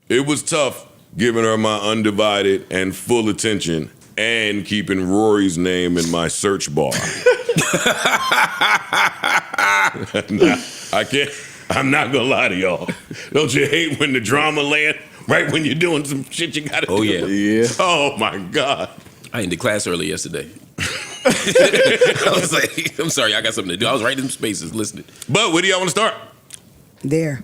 It was tough giving her my undivided and full attention and keeping Rory's name in my search bar. I can't. I'm not gonna lie to y'all. Don't you hate when the drama land right when you're doing some shit you gotta do? Oh yeah. Oh my God. I ended class early yesterday. I was like, I'm sorry, I got something to do. I was right in some spaces listening. But where do y'all want to start? There.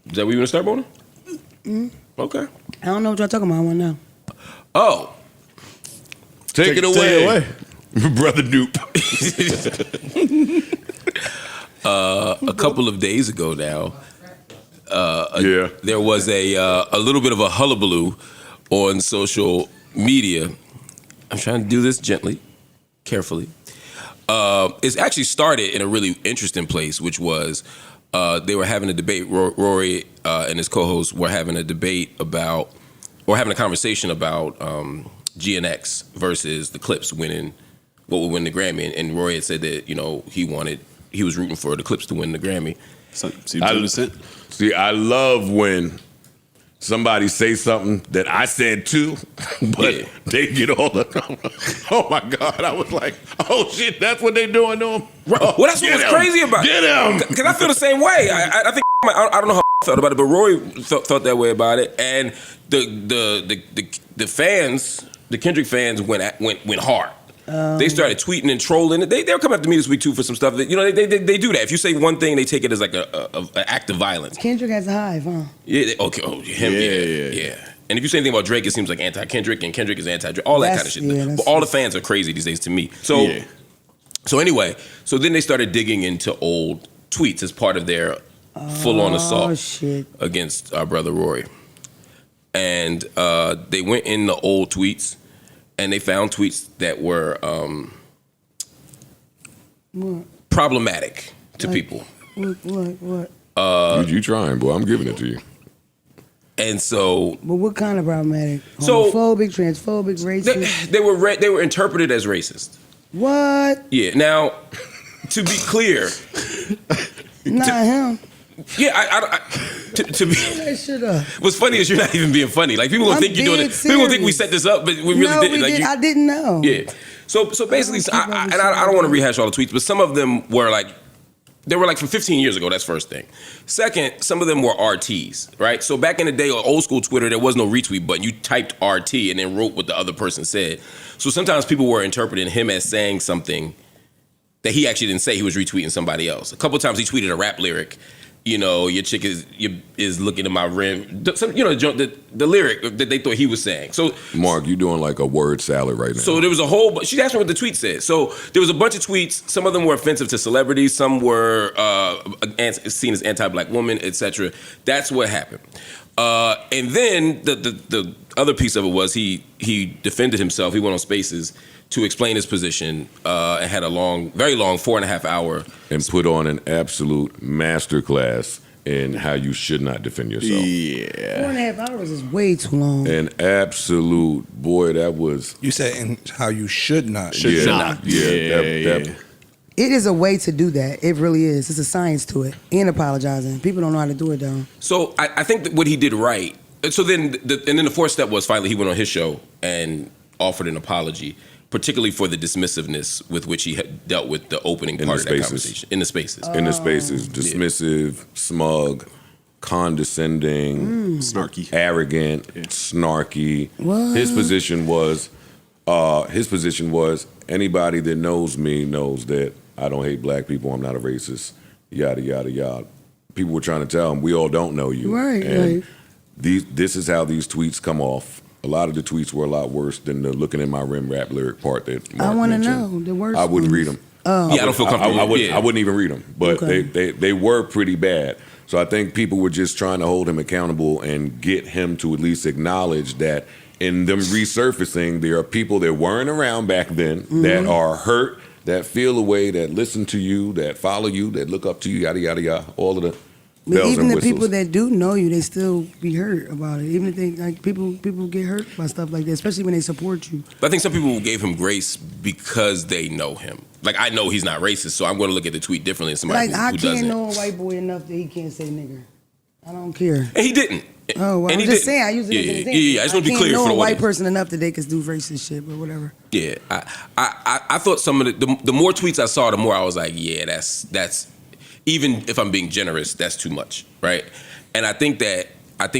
Is that where you want to start, Bona? Mm-hmm. Okay. I don't know what y'all talking about. I want to know. Oh. Take it away. Brother Dupe. A couple of days ago now, yeah, there was a little bit of a hullabaloo on social media. I'm trying to do this gently, carefully. It's actually started in a really interesting place, which was they were having a debate. Rory and his co-host were having a debate about, or having a conversation about GNX versus the Clips winning, what would win the Grammy. And Rory had said that, you know, he was rooting for the Clips to win the Grammy. See, I love when somebody say something that I said too, but they get all the. Oh my God! I was like, oh shit, that's what they doing to him. Right. Well, that's what was crazy about it. Get him! Because I feel the same way. I think I don't know how I felt about it, but Rory felt that way about it, and the fans, the Kendrick fans went hard. They started tweeting and trolling. They'll come up to me this week too for some stuff that, you know, they do that. If you say one thing, they take it as like an act of violence. Kendrick has a hive, huh? Yeah. Okay. Oh, him. Yeah. And if you say anything about Drake, it seems like anti-Kendrick, and Kendrick is anti-Drake. All that kind of shit. Yeah, but all the fans are crazy these days to me. So anyway, so then they started digging into old tweets as part of their full-on assault against our brother Rory. And they went in the old tweets, and they found tweets that were problematic to people. What? You trying, boy? I'm giving it to you. And so, but what kind of problematic? Homophobic, transphobic, racist? They were interpreted as racist. What? Yeah. Now, to be clear, not him. Yeah, to be. That shit up. What's funny is you're not even being funny. Like, people gonna think you're doing it. People gonna think we set this up, but we really didn't. Like, I didn't know. Yeah. So basically, I don't want to rehash all the tweets, but some of them were like, they were like from 15 years ago. That's first thing. Second, some of them were RTs, right? So back in the day, on old school Twitter, there was no retweet button. You typed RT and then wrote what the other person said. So sometimes people were interpreting him as saying something that he actually didn't say. He was retweeting somebody else. A couple times he tweeted a rap lyric. You know, your chick is looking at my rim. You know, the lyric that they thought he was saying. So, Mark, you doing like a word salad right now. So there was a whole. She asked me what the tweet said. So there was a bunch of tweets. Some of them were offensive to celebrities. Some were seen as anti-black women, etc. That's what happened. And then the other piece of it was he defended himself. He went on Spaces to explain his position and had a very long 4.5 hour. And put on an absolute masterclass in how you should not defend yourself. Yeah. 4.5 hours is way too long. An absolute, boy, that was. You said in how you should not. Should not. It is a way to do that. It really is. It's a science to it. And apologizing. People don't know how to do it, though. So I think that what he did right. So then, the fourth step was finally he went on his show and offered an apology, particularly for the dismissiveness with which he had dealt with the opening part of that conversation. In the Spaces. In the Spaces. Dismissive, smug, condescending, snarky, arrogant, snarky. What? His position was anybody that knows me knows that I don't hate black people. I'm not a racist. Yada yada yada. People were trying to tell him we all don't know you. Right. And this is how these tweets come off. A lot of the tweets were a lot worse than the looking in my rim rap lyric part that Mark I want to mentioned. know the worst. I wouldn't read them. Oh. Yeah, I don't feel comfortable. I wouldn't even read them, but they were pretty bad. So I think people were just trying to hold him accountable and get him to at least acknowledge that in them resurfacing, there are people that weren't around back then that are hurt, that feel a way, that listen to you, that follow you, that look up to you, yada yada yada. All of the but bells even and the whistles. people that do know you, they still be hurt about it. Even if they like people get hurt by stuff like that, especially when they support you. But I think some people gave him grace because they know him. Like, I know he's not racist, so I'm going to look at the tweet differently than somebody Like, who doesn't. I can't know a white boy enough that he can't say nigger. I don't care. And he didn't. Oh, well, and I'm just saying. I use it as an example. Yeah. I just want to be clear I for can't the know a white audience. person enough that they can do racist shit, but whatever. Yeah, I thought some of the more tweets I saw, the more I was like, yeah, that's even if I'm being generous, that's too much, right? And I think that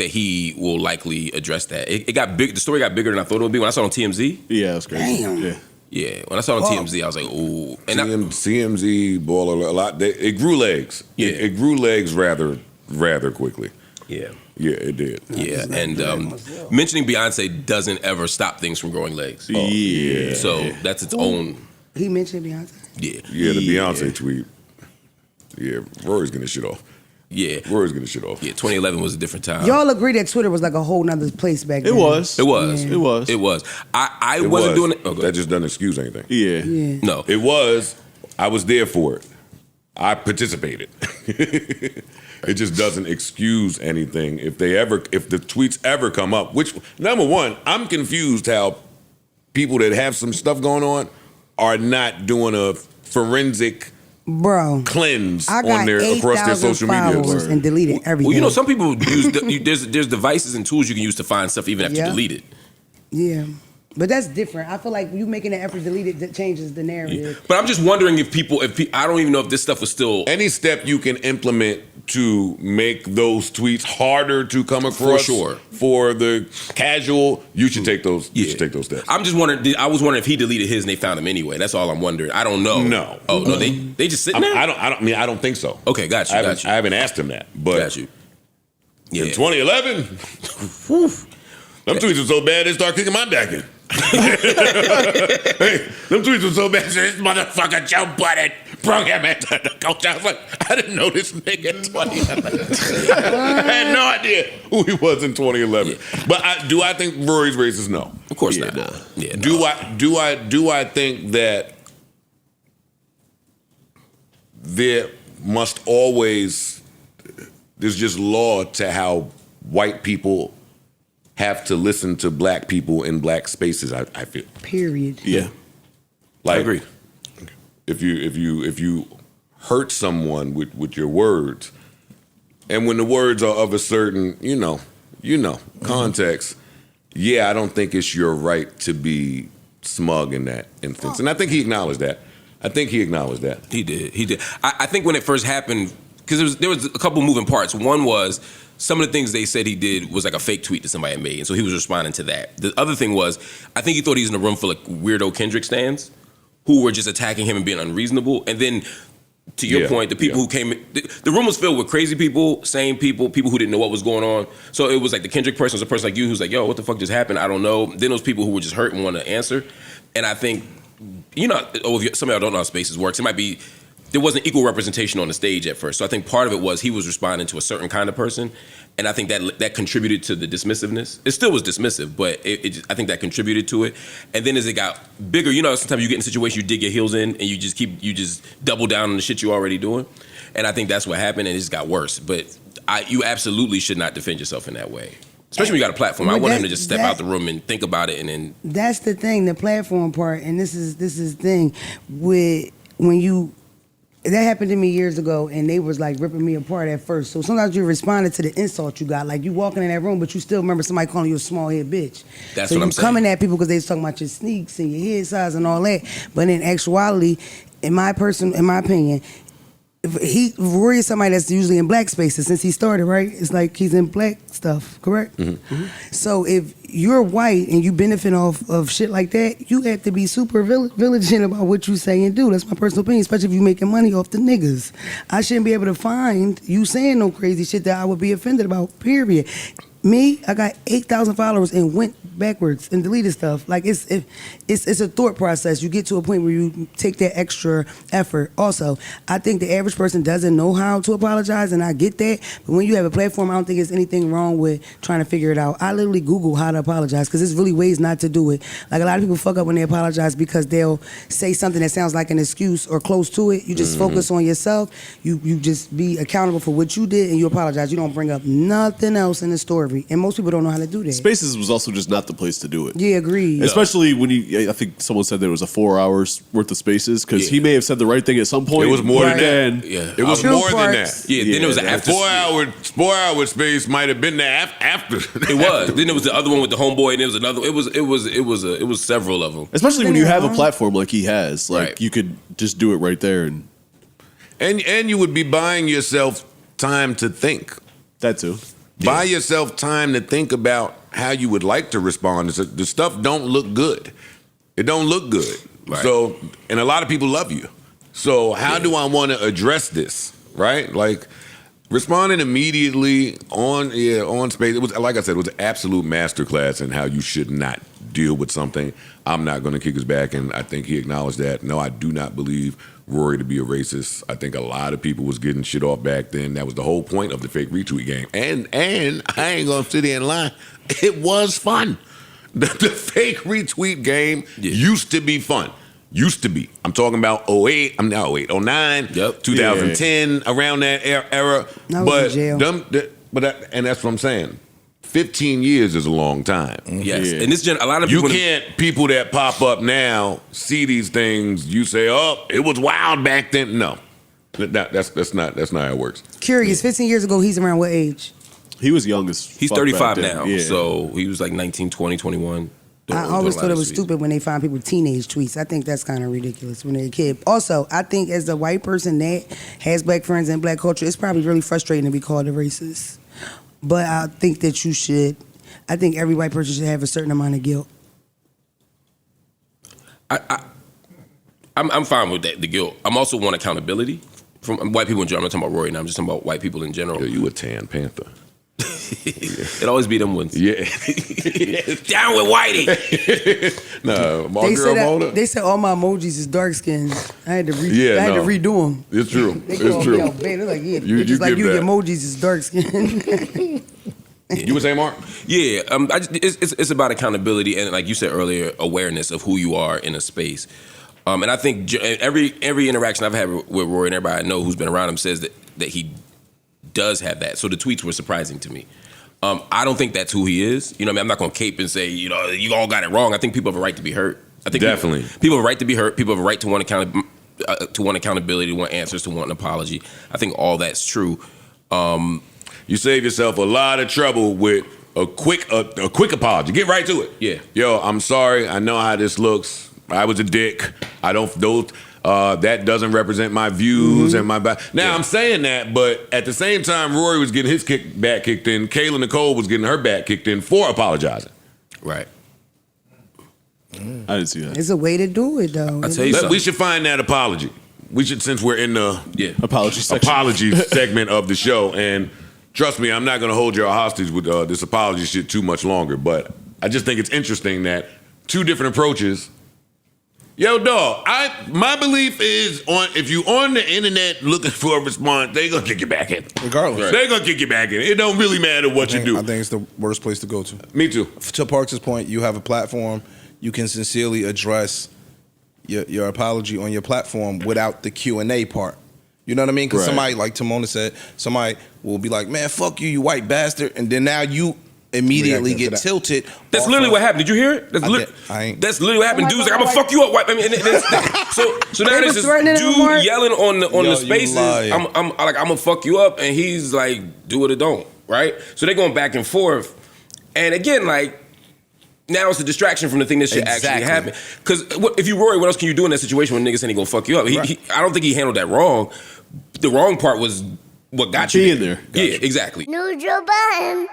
he will likely address that. It got big. The story got bigger than I thought it would be when I saw it on TMZ. Yeah, that's crazy. Damn. Yeah, when I saw it on TMZ, I was like, ooh. And CMZ ball a lot. It grew legs. Yeah. It grew legs rather quickly. yeah. Yeah, it did. Yeah, and mentioning Beyonce doesn't ever stop things from growing legs. Yeah. So that's its own. He mentioned Beyonce. Yeah. Yeah, the Beyonce tweet. Yeah, Rory's getting shit off. Yeah. Rory's getting shit off. Yeah, 2011 was a different time. Y'all agree that Twitter was like a whole nother place back then? It was. It was. Yeah. It was. It was. I It wasn't was. doing it. Oh, go That ahead. just doesn't excuse anything. Yeah. Yeah. No. It was. I was there for it. I participated. It just doesn't excuse anything. If the tweets ever come up, which, number one, I'm confused how people that have some stuff going on are not doing a forensic Bro, cleanse I got across their 8,000 social media. followers and deleted everything. Well, you know, some people use there's devices and tools you can use to find stuff even after Yeah. you delete it. Yeah. But that's different. I feel like you making an effort to delete it that changes the narrative. But I'm just wondering if I don't even know if this stuff was still. Any step you can implement to make those tweets harder to come across sure. for the casual, you should take those. You Yeah. should take those steps. I'm just wondering. I was wondering if he deleted his and they found him anyway. That's all I'm wondering. I don't know. No. Oh no, they just sitting there. I don't think so. Okay, got you. I haven't asked him that, but Got you. Yeah. in 2011, them tweets were so bad they start kicking my back in. Hey, them tweets were so bad. This motherfucker Joe Budden brought him into the coach. I was like, I didn't know this nigga in 2011. I had no idea who he was in 2011. Yeah. But do I think Rory's racist? No, Of course Yeah, not. no. Yeah. Do no. I think that there must always there's just law to how white people have to listen to black people in black spaces, I feel. Period. Yeah. Like, I agree. If you hurt someone with your words, and when the words are of a certain, context, yeah, I don't think it's your right to be smug in that instance. And I think he acknowledged that. He did. I think when it first happened, because there was a couple moving parts. One was some of the things they said he did was like a fake tweet that somebody had made, and so he was responding to that. The other thing was, I think he thought he was in a room full of weirdo Kendrick stans who were just attacking him and being unreasonable. And then, to your point, the people who came, the room was filled with crazy people, sane people, people who didn't know what was going on. So it was like the Kendrick person was a person like you who's like, yo, what the fuck just happened? I don't know. Then those people who were just hurt and want to answer. And I think, if some of y'all don't know how Spaces works, it might be, there wasn't equal representation on the stage at first. So I think part of it was he was responding to a certain kind of person. And I think that contributed to the dismissiveness. It still was dismissive, but I think that contributed to it. And then as it got bigger, sometimes you get in situations you dig your heels in and you just double down on the shit you're already doing. And I think that's what happened, and it just got worse. But you absolutely should not defend yourself in that way. Especially when you got a platform. I want him to just step out the room and think about it and then. That's the thing, the platform part, and this is the thing with when you. That happened to me years ago, and they was like ripping me apart at first. So sometimes you responded to the insult you got. Like you walking in that room, but you still remember somebody calling you a small head bitch. That's so what I'm you saying. coming at people because they was talking about your sneaks and your head size and all that. But in actuality, in my opinion, Rory is somebody that's usually in black spaces since he started, right? It's like he's in black stuff, correct? Mm-hmm. So if you're white and you benefit off of shit like that, you have to be super vigilant about what you say and do. That's my personal opinion, especially if you're making money off the niggas. I shouldn't be able to find you saying no crazy shit that I would be offended about, period. Me, I got 8,000 followers and went backwards and deleted stuff. Like it's a thought process. You get to a point where you take that extra effort. Also, I think the average person doesn't know how to apologize, and I get that. But when you have a platform, I don't think there's anything wrong with trying to figure it out. I literally Google how to apologize because there's really ways not to do it. Like a lot of people fuck up when they apologize because they'll say something that sounds like an excuse or close to it. You just focus on yourself. You just be accountable for what you did and you apologize. You don't bring up nothing else in the story. boundary, and most people don't know how to do that. Spaces was also just not the place to do it. Yeah, agreed. Especially when I think someone said there was a 4 hours worth of Spaces because he may have said the right thing at some point. It was more than then, that. Yeah. It was True more than parts. that. Yeah, then it was an after. 4 hour space might have been there after. It was. Then there was the other one with the homeboy, and there was another. It was several of them. Especially when you have a platform like he has, like Right. you could just do it right there, And you would be buying yourself time to think. that too. Buy yourself time to think about how you would like to respond. The stuff don't look good. It don't look good. Right. So, and a lot of people love you. So how do I want to address this? Right? Like responding immediately on space. It was, like I said, it was an absolute masterclass in how you should not deal with something. I'm not going to kick his back, and I think he acknowledged that. No, I do not believe Rory to be a racist. I think a lot of people was getting shit off back then. That was the whole point of the fake retweet game. And I ain't gonna sit here and lie. It was fun. The fake retweet game used to be fun. Used to be. I'm talking about 08. I'm now 08, 09, 2010, around that era. I was in jail. And that's what I'm saying. 15 years is a long time. Yes, Yeah. and this a lot of You people. can't, people that pop up now, see these things, you say, oh, it was wild back then. No. That's not how it works. Curious, 15 years ago, he's around what age? He was young as He's fuck 35 back then. now, Yeah. so he was like 19, 20, 21. I always thought it was stupid when they find people teenage tweets. I think that's kind of ridiculous when they're a kid. Also, I think as a white person that has black friends and black culture, it's probably really frustrating to be called a racist. But I think that you should. I think every white person should have a certain amount of guilt. I'm fine with that, the guilt. I'm also want accountability from white people in general. I'm not talking about Rory now. I'm just talking about white people in general. Yo, you a tan panther. It always be them ones. Yeah. Down with Whitey. No, my girl Mona. They said all my emojis is dark skinned. I had to redo them. It's true. They It's called me true. out bad. They're like, yeah, You just like give you, your that. emojis is dark skinned. You would say, Mark? Yeah, it's about accountability and, like you said earlier, awareness of who you are in a space. And I think every interaction I've had with Rory and everybody I know who's been around him says that he does have that. So the tweets were surprising to me. I don't think that's who he is. You know what I mean? I'm not going to cape and say, you know, you all got it wrong. I think people have a right to be hurt. I think Definitely. People have a right to be hurt. People have a right to want accountability, to want answers, to want an apology. I think all that's true. You save yourself a lot of trouble with a quick apology. Get right to it. Yeah. Yo, I'm sorry. I know how this looks. I was a dick. I don't. That doesn't represent my views and my. Now I'm saying that, but at the same time, Rory was getting his back kicked in. Kayla Nicole was getting her back kicked in for apologizing. Right. I didn't see that. It's a way to do it, though. I tell you something. We should find that apology. We should, since we're in the Apology section. apology segment of the show, and trust me, I'm not going to hold you hostage with this apology shit too much longer. But I just think it's interesting that two different approaches. Yo, dog, my belief is if you on the internet looking for a response, they gonna kick you back in. Regardless. They gonna kick you back in. It don't really matter what you do. I think it's the worst place to go to. Me too. To Parks' point, you have a platform. You can sincerely address your apology on your platform without the Q&A part. You know what I mean? Because Right. somebody, like Timona said, somebody will be like, man, fuck you, you white bastard. And then now you immediately Reacting to get that. tilted. That's off literally of- what happened. Did you hear it? I ain't. That's literally what happened. Oh my Dude's like, God, I'm gonna like- fuck you up. I mean, so now They this was is threatening him, dude Mark? yelling on Yo, the you spaces. lying. I'm like, I'm gonna fuck you up, and he's like, do it or don't, right? So they're going back and forth, and again, like. Now it's a distraction from the thing that should actually happen. Because if you Rory, what else can you do in that situation when niggas saying he gonna fuck you up? I don't think he handled that wrong. The wrong part was what got you Being there. Yeah, exactly. Neutral button.